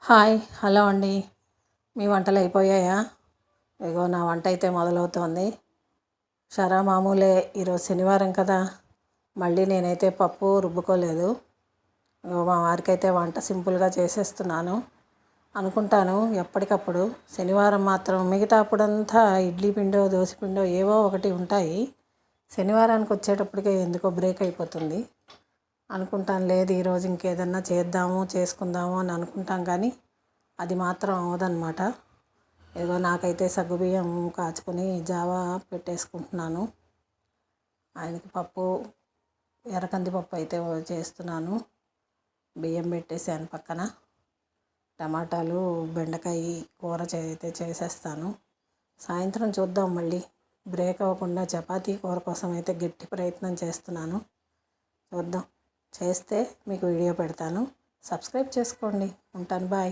Hi hello అండి. మీ వంటలు అయిపోయాయా? ఇగో నా వంట అయితే మొదలవుతోంది. మామూలే, ఈరోజు శనివారం కదా. మళ్ళీ నేనైతే పప్పు రుబ్బుకోలేదు. ఇగో మా వారికైతే వంట సింపుల్గా చేసేస్తున్నాను అనుకుంటాను ఎప్పటికప్పుడు. శనివారం మాత్రం మిగతా అప్పుడంతా ఇడ్లీ పిండో దోశ పిండో ఏవో ఒకటి ఉంటాయి. శనివారానికి వచ్చేటప్పటికే ఎందుకో బ్రేక్ అయిపోతుంది. అనుకుంటాను, లేదు ఈరోజు ఇంకేదన్నా చేద్దాము చేసుకుందాము అని అనుకుంటాం, కానీ అది మాత్రం అవ్వదన్నమాట. ఏదో నాకైతే సగ్గుబియ్యం కాచుకొని జావా పెట్టేసుకుంటున్నాను. ఆయనకి పప్పు, ఎర్రకందిపప్పు అయితే చేస్తున్నాను. బియ్యం పెట్టేసాను పక్కన. టమాటాలు, బెండకాయ కూర అయితే చేసేస్తాను. సాయంత్రం చూద్దాం, మళ్ళీ బ్రేక్ అవ్వకుండా చపాతీ కూర కోసం అయితే గట్టి ప్రయత్నం చేస్తున్నాను. చూద్దాం, చేస్తే మీకు వీడియో పెడతాను. సబ్స్క్రైబ్ చేసుకోండి. ఉంటాను, బాయ్.